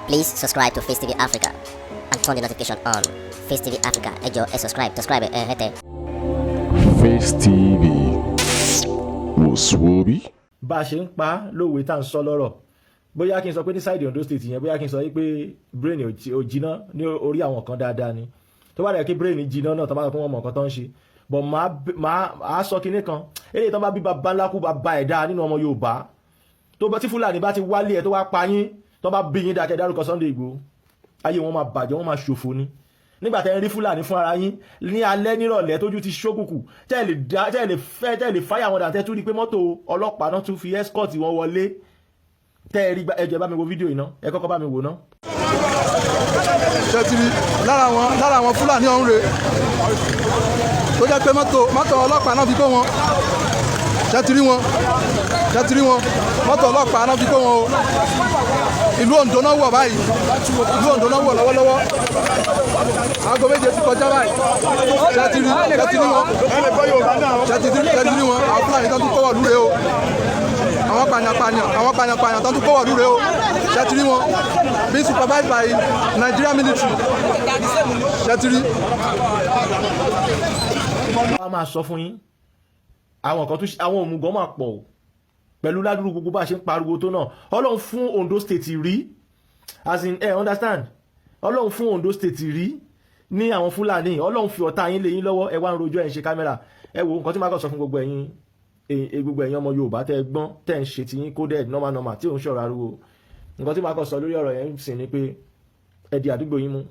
Please subscribe to Face TV Africa and turn the notification on. Face TV Africa, ẹ jọ̀ọ́ subscribe, hete. Face TV wòsùwòbí. bá a ṣe ń pa lówe tá à ń sọ lọ́rọ̀ bóyá kí n sọ pé ní side Ondo state yẹn bóyá kí n sọ pé brain ò jiná ní orí àwọn kan dáadáa ni tó bá dẹ̀ kí brain jiná náà tó bá sọ pé wọ́n mọ̀ nǹkan tó ń ṣe bọ̀ máa sọ kinní kan eléyìí tó bá bí baba ńlá kú baba ẹ̀dá nínú ọmọ Yorùbá tó bá tí Fúlàní bá ti wálé ẹ̀ tó wá pa yín tó bá bí yín dákẹ́ dárúkọ Sunday Igboho ayé wọn máa bàjẹ́ wọn máa ṣòfò ni nígbà tẹ́ ń rí Fúlàní fún ara yín ní alẹ́ nírọ̀lẹ́ tójú ti ṣókùnkù tẹ́ lè fáyà wọn dàtẹ́ tún rí pé mọ́tò ọlọ́pàá náà tún fi escort wọn wọlé tẹ́ ẹ rí ẹjọ́ bá mi wo fídíò iná ẹ kọ́kọ́ bá mi wò ná. ṣètìlí lára àwọn Fúlàní ọ̀hún rèé tó jẹ́ pé mọ́tò ọlọ́pàá náà fi kó wọn ṣètìlí wọn mọ́tò ọlọ́pàá náà fi kó wọn o ìlú Oǹdó náà wọ̀ báyìí ìlú Oǹdó náà wọ̀ lọ́wọ́lọ́wọ́ aago méje ti kọjá báyìí ṣètìlí wọn àwọn Fúlàní tó tún kọ́wọ́ lúre o àwọn pàyànpàyàn tó tún kọ́wọ́ lúre o ṣètìlí wọn being supervised by Nigeria military ṣètìlí. wọ́n máa sọ fún yín àwọn kan tó ṣe àwọn òmùgọ̀ máa pọ̀ o pẹ̀lú ládùúgbò gbogbo bá ṣe ń pariwo tó náà Ọlọ́run fún Ondo state rí as in understand Ọlọ́run fún Ondo state rí ní àwọn Fúlàní Ọlọ́run fi ọ̀tá yín lé yín lọ́wọ́ ẹ wá ń rojọ́ ẹ̀ ń ṣe kámẹ́rà ẹ wo nǹkan tí máa kàn sọ fún gbogbo ẹ̀yin ọmọ Yorùbá tẹ́ ẹ gbọ́n tẹ́ ń ṣe tiyín coded normal tí ò ń ṣọ̀rọ̀ ariwo nǹkan tí máa kàn sọ lórí ọ̀rọ̀ yẹn sì ni pé ẹ di àdúgbò yín mú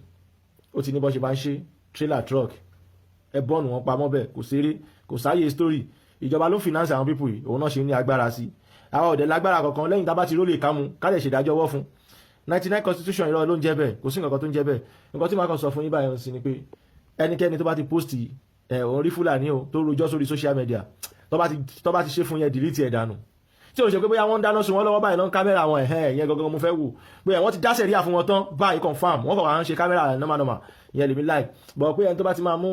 ó ti ní bọ́ ṣe máa ń ṣe trailer truck ẹ bọ́ọ̀nù wọn pamọ́ bẹ́ẹ̀ kò ṣeré kò sáyé story ìjọba ló finance àwọn people yìí òun náà ṣe ní agbára sí àwọn ọ̀dẹ̀ lágbára kankan lẹ́yìn tá a bá ti rólè kámú ká lè ṣèdájọ́ ọwọ́ fún 99 constitution ìrọ̀ ló ń jẹ́ bẹ́ẹ̀ kò sí nǹkan tó ń jẹ́ bẹ́ẹ̀ nǹkan tí màá kàn sọ fún yín báyìí sí ni pé ẹnikẹ́ni tó bá ti post òun rí Fúlàní o tó rojọ́ sórí social media tó bá ti ṣe fún yẹn delete ẹ̀ dànù tí o ṣe pé bóyá wọ́n ń dáná sun wọn lọ́wọ́ báyìí lọ́n kámẹ́rà wọn yẹn gangan mo fẹ́ wò pé wọ́n ti dáṣẹ̀ ríà fún wọn tán báyìí confam wọ́n kàn wá ń ṣe kámẹ́rà normal ìyẹn lèmi like bọ̀ pé ẹni tó bá ti máa mú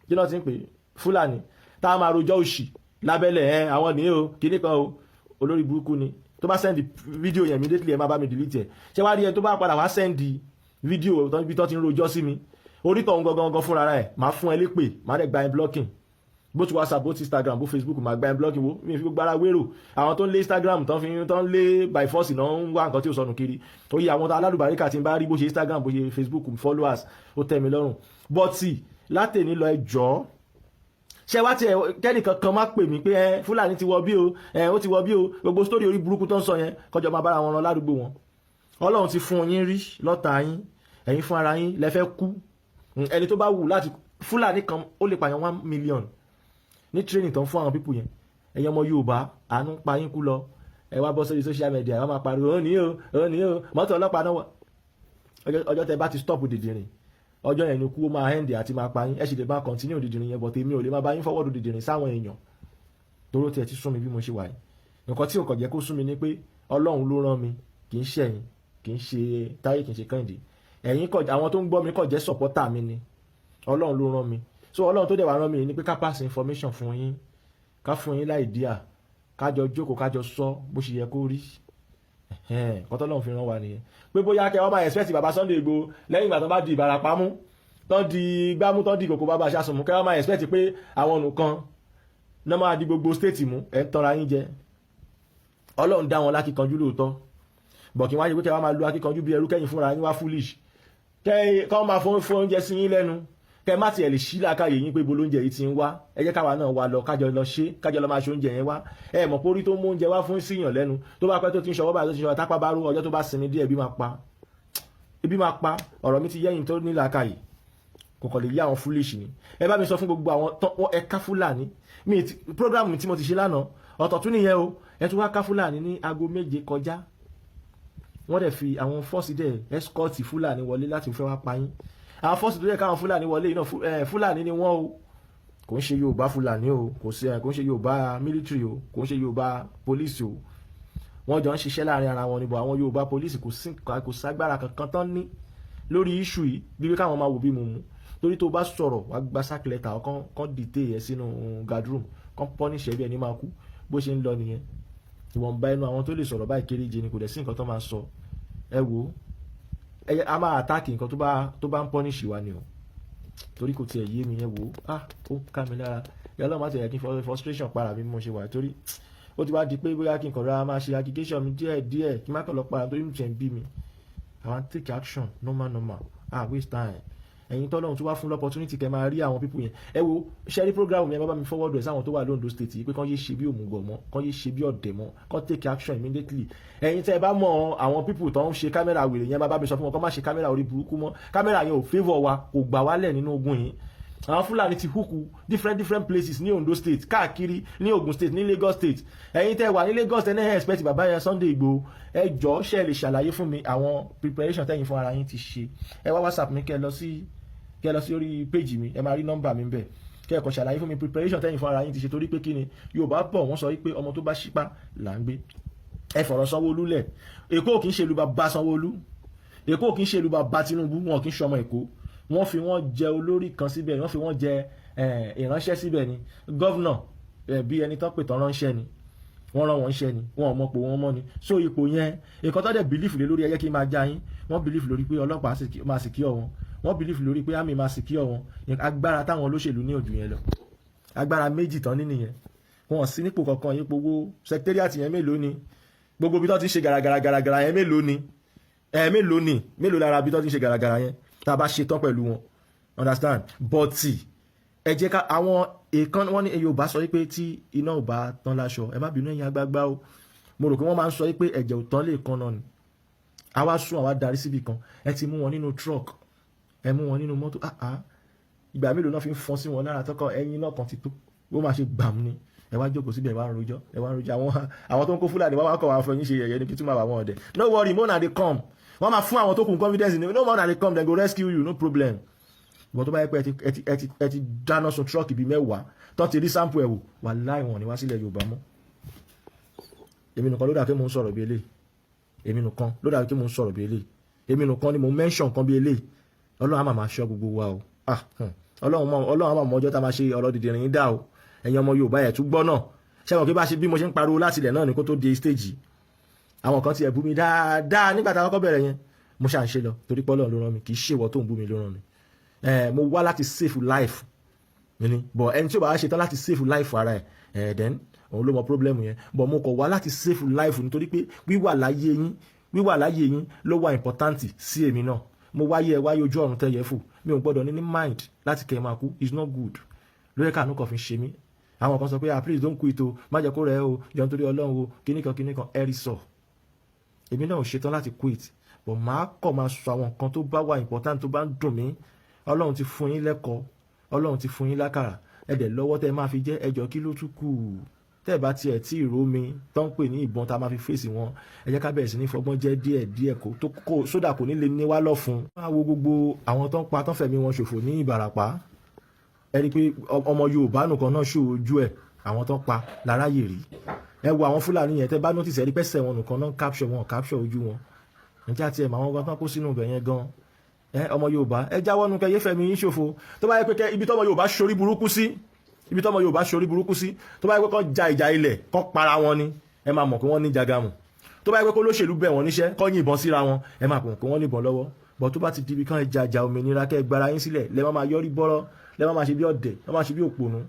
kí náà ti ń pè Fúlàní tá a máa rojọ́ òṣì lábẹ́lẹ̀ àwọn ní o kíní kan o olórí burúkú ni tó bá send fídíò yẹn immediately ẹ máa bá mi delete ẹ ṣé wá rí ẹ tó bá padà wá send fídíò bí tó ti ń rojọ́ sí mi orítọ̀ ń gangan fúnra ẹ̀ máa fún ẹ lépè máa dẹ̀ gba ẹ blocking bó ti WhatsApp bó ti Instagram bó Facebook máa gba ẹ blocking wo mi fi gbogbo ara wérò àwọn tó ń lé Instagram tó ń lé by force náà ń wá nǹkan tí ò sọnù kiri oye àwọn alálùbáríkà ti ń bá rí bó ṣe Instagram bó ṣe Facebook followers ó tẹ́ mi lọ́rùn bọ́tì látẹ̀ní lọ ẹ jọ̀ọ́ ṣe wá tí kẹ́nìkan kan má pè mí pé Fúlàní ti wọ bí o ó ti wọ bí o gbogbo sórí orí burúkú tó ń sọ yẹn kọjọ máa bára wọn lọ ládùúgbò wọn Ọlọ́run ti fún yín rí lọ́tà yín ẹ̀yin fún ara yín lẹ́fẹ́ kú ẹni tó bá wù láti Fúlàní kan ó lè pààyàn 1 million ní training tó ń fún àwọn pípù yẹn ẹ̀yin ọmọ Yorùbá àánú pa yín kú lọ ẹ wá bọ́ sórí social media ẹ wá máa pariwo ó ní o mọ́tò ọlọ́pàá náà ọjọ́ tẹ bá ti stop dìdìrìn ọjọ́ yẹn ni kú ó máa hẹ́ndì àti máa pa yín ẹ sì lè máa continue dìdìrín yẹn but èmi ò lè máa bá yín forward dìdìrín sáwọn èèyàn toró tiẹ̀ ti sún mi bí mo ṣe wà yìí nǹkan tí ò kàn jẹ́ kó sún mi ni pé Ọlọ́run ló rán mi kì í ṣe ẹ̀yin kì í ṣe Táyé kì í ṣe Kẹ́hìndé ẹ̀yin kọ̀ àwọn tó ń gbọ́ mi kọ̀ jẹ́ supporter mi ni Ọlọ́run ló rán mi so Ọlọ́run tó dẹ̀ wá rán mi ni pé ká pass information fún yín ká fún yín láìdíà kájọ jókòó kájọ sọ bó ṣe yẹ kó rí kọ́tọ́ Ọlọ́run fi rán wa nìyẹn pé bóyá kẹ́ wọ́n máa expect bàbá Sunday Igboho lẹ́yìn ìgbà tó bá di Ìbàràpá mú tán di gbámú tán di kòkó bàbá aṣáṣùmù kẹ́ wọ́n máa expect pé àwọn nìkan náà máa di gbogbo state mú ẹ̀ ń tanra yín jẹ Ọlọ́run dá wọn lákìkanjú lóòótọ́ bọ̀ kí wọ́n á yẹ pé kẹ́ wọ́n máa lo akíkanjú bí ẹrú kẹ́yìn fúnra yín wá foolish kẹ́ wọ́n máa fún oúnjẹ sí yín lẹ́nu kẹ́ má tiẹ̀ lè ṣí làákàyè yín pé bolóúnjẹ yìí ti ń wá ẹ jẹ́ káwa náà wá lọ kájọ lọ máa ṣe oúnjẹ yẹn wá ẹ mọ̀ pórí tó mú oúnjẹ wá fún síyàn lẹ́nu tó bá pẹ́ tó ti ń ṣọwọ́ báyìí tó ti ń ṣọwọ́ tápá bá rú ọjọ́ tó bá sinmi díẹ̀ ebi máa pa ọ̀rọ̀ mi ti yẹ́yìn tó ní làákàyè kò kàn lè yí àwọn foolish ni ẹ bá mi sọ fún gbogbo àwọn ẹ̀ka Fúlàní program tí mo ti ṣe lánàá ọ̀tọ̀ tún nìyẹn o ẹ tún wá ká Fúlàní ní aago 7 kọjá wọ́n dẹ̀ fi àwọn fọ́ọ̀sì dẹ̀ escort Fúlàní wọlé láti fẹ́ wá pa yín àwọn fọ́ọ̀sì tó yẹ káwọn Fúlàní wọlé iná Fúlàní ni wọ́n o kò ń ṣe Yorùbá Fúlàní o kò ń ṣe Yorùbá military o kò ń ṣe Yorùbá police o wọ́n jọ ń ṣiṣẹ́ láàrin ara wọn níbo àwọn Yorùbá police kò ságbára kankan tán ní lórí issue yìí bí káwọn máa wò bí mo mú torí tó bá sọ̀rọ̀ wá gba sack letter kan dìtẹ̀ yẹ sínú guardroom kan punish ẹ bí ẹni máa kú bó ṣe ń lọ nìyẹn ìwọ̀nba ẹnu àwọn tó lè sọ̀rọ̀ báyìí kéréje ni kò dẹ̀ sí nǹkan tó máa sọ ẹ wò a máa attack nǹkan tó bá ń punish wa ni o torí kò tiẹ̀ yé mi yẹn wò ó ká mi lára ìyá ọlọ́run àti ẹ̀yà kí n frustration para mi bí mo ṣe wà torí ó ti wá di pé bóyá kí n kàn rárá máa ṣe aggregation mi díẹ̀ kí n má kàn lọ para torí mi tiẹ̀ ń bí mi I wan take action normal waste time ẹ̀yin tọ́lọ́run tó wá fún l'opportunity kẹ́ máa rí àwọn people yẹn ẹ wo ṣẹ́rí program yẹn bá mi forward ẹ̀ sáwọn tó wà lóńdó state yìí pé kán yé ṣe bí òmùgọ̀ mọ́ kán yé ṣe bí ọ̀dẹ̀ mọ́ kán take action immediately ẹ̀yin tẹ́ ẹ bá mọ àwọn people tó ń ṣe kámẹ́rà wèrè yẹn bá mi sọ fún wọn kán má ṣe kámẹ́rà orí burúkú mọ́ kámẹ́rà yẹn ò favour wa kò gbà wálẹ̀ nínú ogun yìí àwọn Fúlàní ti húkú different places ní Ondo state káàkiri ní Ogun state ní Lagos state ẹ̀yin tẹ́ wà ní Lagos tẹ́ náà expect bàbá yẹn Sunday Igboho ẹ jọ̀ọ́ ṣe lè ṣàlàyé fún mi àwọn preparation tẹ́yin fún ara yín ti ṣe ẹ wá WhatsApp mi kẹ́ lọ sí orí page mi ẹ máa rí nọ́mbà mi bẹ̀ kẹ́ ẹ kọ́ ṣàlàyé fún mi preparation tẹ́yin fún ara yín ti ṣe torí pé kí ni Yorùbá bọ̀ wọ́n sọ wípé ọmọ tó bá ṣípá là ń gbé ẹ fọ̀rọ̀ Sanwó-Olú lẹ̀ Èkó kì í ṣe ìlú bàbá Sanwó-Olú Èkó kì í ṣe ìlú bàbá Tinubu wọn kì í ṣọmọ Èkó wọ́n fi wọ́n jẹ olórí kan síbẹ̀ wọ́n fi wọ́n jẹ ìránṣẹ́ síbẹ̀ ni gọ́vnà bí ẹni tán pè tán ránṣẹ́ ni wọ́n rán wọn ṣẹ́ ni wọn ò mọ̀ pé wọ́n mọ́ ni so ipò yẹn nǹkan tó dẹ̀ bìlífù lé lórí ẹyẹ kí n máa já yín wọ́n bìlífù lórí pé ọlọ́pàá máa secure wọn wọ́n bìlífù lórí pé àmì máa secure wọn agbára táwọn olóṣèlú ní òjò yẹn lọ agbára méjì tán ní nìyẹn wọn sí nípò kankan yípo owó secretariat yẹn mélòó ni gbogbo bí tó ti ṣe gàràgàrà yẹn mélòó lára bí tó ti ṣe gàràgàrà yẹn tá a bá ṣe tán pẹ̀lú wọn understand but ẹ jẹ́ ká àwọn èèkàn wọn ní Yorùbá sọ wípé tí iná ò bá tán láṣọ ẹ má bínú ẹ̀yin àgbààgbà o mo rò pé wọ́n máa ń sọ wípé ẹ̀jẹ̀ ò tán lè kan náà ni àwa sún àwa darí síbi kan ẹ ti mú wọn nínú truck ẹ mú wọn nínú mọ́tò ìgbà mélòó náà fi ń fọ́n sí wọn lára tọkọ ẹ̀yin náà kan ti tó ó máa ṣe gbàm ni ẹ wá jókòó síbẹ̀ ẹ wá ń rojọ́ àwọn tó ń kó Fúlàní wọ́n wá kọ̀ wá fún yín ṣe yẹ̀yẹ́ ní kí tún máa wà wọ́n ọ̀dẹ̀ no worry mo na dey come wọ́n máa fún àwọn tó kù confidence ni no more na dey come dem go rescue you no problem ìwọ̀n tó bá yẹ pé ẹ ti dáná sun truck bíi 10 tó ti rí sample ẹ̀ wò wàláhì wọn ní wá sílẹ̀ Yorùbá mọ́ èmi nìkan ló dà pé mo ń sọ̀rọ̀ bí eléyìí èmi nìkan ló dà pé mo ń sọ̀rọ̀ bí eléyìí èmi nìkan ni mo mention kan bí eléyìí Ọlọ́run á máa ṣọ́ gbogbo wa o Ọlọ́run á máa mọ ọjọ́ tá a máa ṣe ọ̀rọ̀ dìde rìn dá o ẹ̀yin ọmọ Yorùbá ẹ̀ tún gbọ́ náà ṣẹ́wọ̀n kí bá ṣe bí mo ṣe ń pariwo láti ilẹ̀ náà ní kó tó dé stage àwọn kan ti ẹ̀ bú mi dáadáa nígbà tá a kọ́kọ́ bẹ̀rẹ̀ yẹn mo ṣà ń ṣe lọ torí pé Ọlọ́run ló rán mi kì í ṣèwọ tó ń bú mi ló rán mi mo wá láti save life ni but ẹni tí ó bá ṣe tán láti save life ara ẹ̀ then òun ló mọ problem yẹn but mo kọ̀ wá láti save life nítorí pé wíwà láyé yín ló wà important sí èmi náà mo wáyé ojú ọ̀run tẹ́yẹ fò mi ò gbọ́dọ̀ ní mind láti kẹ́ ẹ máa kú is not good lórí kàánú kan fi ṣe mí àwọn kan sọ pé please don't quit o má jẹ́ kó rẹ̀ o jọ nítorí Ọlọ́run o kíníkan ẹ̀rí sọ èmi náà ò ṣetán láti quit but máa kọ̀ máa sọ àwọn nǹkan tó bá wà important tó bá ń dùn mí Ọlọ́run ti fún yín lẹ́kọ̀ọ́ Ọlọ́run ti fún yín lákàrà ẹ̀dẹ̀ lọ́wọ́ tẹ́ máa fi jẹ́ ẹjọ́ kí ló tún kù tẹ́ bá tiẹ̀ tí ìró mi tó ń pè ní ìbọn tá a máa fi fèsì wọn ẹ jẹ́ ká bẹ̀rẹ̀ sí ní fọgbọ́n jẹ́ díẹ̀ kó sódà kò ní lè ní wá lọ́fun. máa wo gbogbo àwọn tó ń pa tó ń fẹ̀mí wọn ṣòfò ní Ìbàràpá ẹ rí i pé ọmọ Yorùbá nìkan náà ṣòro ojú ẹ̀ àwọn tó ń pa láráyè rí ẹ wo àwọn Fúlàní yẹn tẹ́ bá notice ẹ rí pẹ́sẹ̀ wọn nìkan náà capture ojú wọn níjà tiẹ̀ mọ àwọn gan tán kó sínú ibẹ̀ yẹn gan ọmọ Yorùbá ẹ jáwọ́ nu kẹyẹ fẹ̀mí yín ṣòfò tó bá yẹ pé ibi tọ́mọ Yorùbá ṣorí burúkú sí tó bá yẹ pé kán ja ìjà ilẹ̀ kán para wọn ni ẹ máa mọ̀ pé wọ́n ní jagamu tó bá yẹ pé kó lóṣèlú bẹ̀ wọ́n níṣẹ́ kán yìnbọn síra wọn ẹ máa mọ̀ pé wọ́n níbọn lọ́wọ́ bọ̀ tó bá ti di ibi kán ìjà òmìnira kẹ́ gbára yín sílẹ̀ lẹ́ máa yọrí bọ́rọ́ lẹ́ máa ṣe bí ọ̀dẹ̀ lẹ́ máa ṣe bí òpònú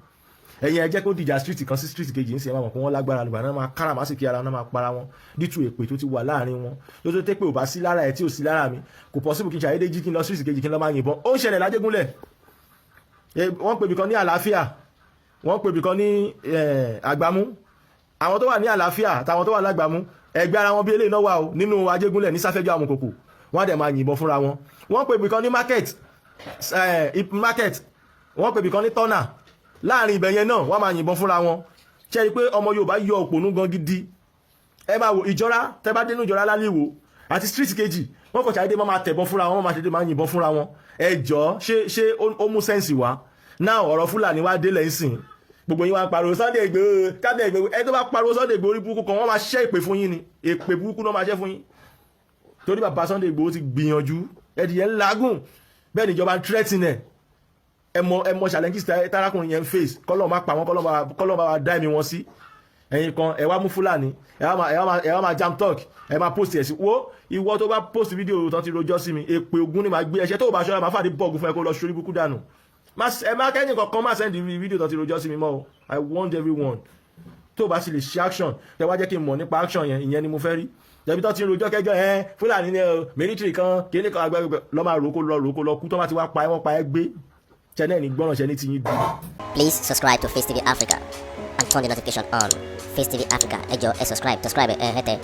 ẹ̀yin ẹ jẹ́ kó dìjà street kan sí street kejì ń sìn ẹ máa mọ̀ pé wọ́n lágbára lùgbà náà máa kára má sì kí ara náà máa para wọn dítú èpè tó ti wà láàrin wọn tó tó tẹ́ pé ò bá sí lára ẹ̀ tí ò sí lára mi kò possible kí n ṣàyédé jí kí n lọ street kejì kí n lọ máa yìnbọn ó ń ṣẹlẹ̀ lájégúnlẹ̀ wọ́n pè bìkan ní àlàáfíà wọ́n pè bìkan ní àgbámú àwọn tó wà ní àlàáfíà àtàwọn tó wà lágbàmú ẹgbẹ́ ara wọn bí eléyìí náà wà o nínú ajégúnlẹ̀ ní sáfẹ́jọ́ àmùkòkò wọ́n á dẹ̀ máa yìnbọn fúnra wọn wọ́n pè bìkan ní market wọ́n pè bìkan ní tọ́nà láàrin ibẹ̀ yẹn náà wọ́n máa yìnbọn fúnra wọn ṣe rí pé ọmọ Yorùbá yọ òpònú gan gidi ẹ máa wo Ìjọra tẹ́ bá dénú Ìjọra lálẹ́ ìwò àti street kejì wọ́n kọ̀ ṣàdédé máa tẹ̀bọn fúnra wọn wọ́n máa ṣàdédé máa yìnbọn fúnra wọn ẹ jọ ṣé ó mú sẹ́ǹsì wá náà ọ̀rọ̀ Fúlàní wá délẹ̀ ìsìn gbogbo yín wá ń pariwo Sunday Igboho kábíyà Igboho ẹ tó bá pariwo Sunday Igboho orí burúkú kan wọ́n máa ṣẹ́ ìpè fún yín ni èpè burúkú náà máa ṣẹ́ fún yín torí bàbá Sunday Igboho ti gbìyànjú ẹdìyẹ ńlágùn bẹ́ẹ̀ ni ìjọba ń threaten ẹ̀ ẹ mọ challenges tarakùnrin yẹn face kọ́lọ́ máa pa wọn kọ́lọ́ bá wa dá ẹ̀mí wọn sí ẹ̀yin kan ẹ wá mú Fúlàní ẹ wá máa jam talk ẹ máa post ẹ̀ sí wo ìwọ tó bá post fídíò tán ti rojọ́ sí mi èpè ogun ni màá gbé ẹ̀ṣẹ̀ tó bá ṣọ́ra máa fàdé bọ́ọ̀gù fún ẹ kó lọ sórí burúkú dànù ẹ má kẹ́yìn kankan má send fídíò tán ti rojọ́ sí mi mọ́ o I want everyone tó bá sì lè ṣe action tẹ wá jẹ́ kí n mọ̀ nípa action yẹn ìyẹn ni mo fẹ́ rí jẹbi tó ti ń rojọ́ kẹjọ Fúlàní ní military kan kíní kan agbẹ́gbẹ́ lọ́ máa roko lọ kú tó máa ti wá pa ẹ́ wọ́n pa ẹ́ gbé channel ní gbọ́ràn ṣẹ́ ní ti yín dùn. Please subscribe to Face TV Africa and turn the notification on. Face TV Africa, ẹ jọ̀ọ́ ẹ subscribe hẹ́tẹ̀.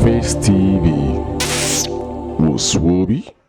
Face TV was Swoby.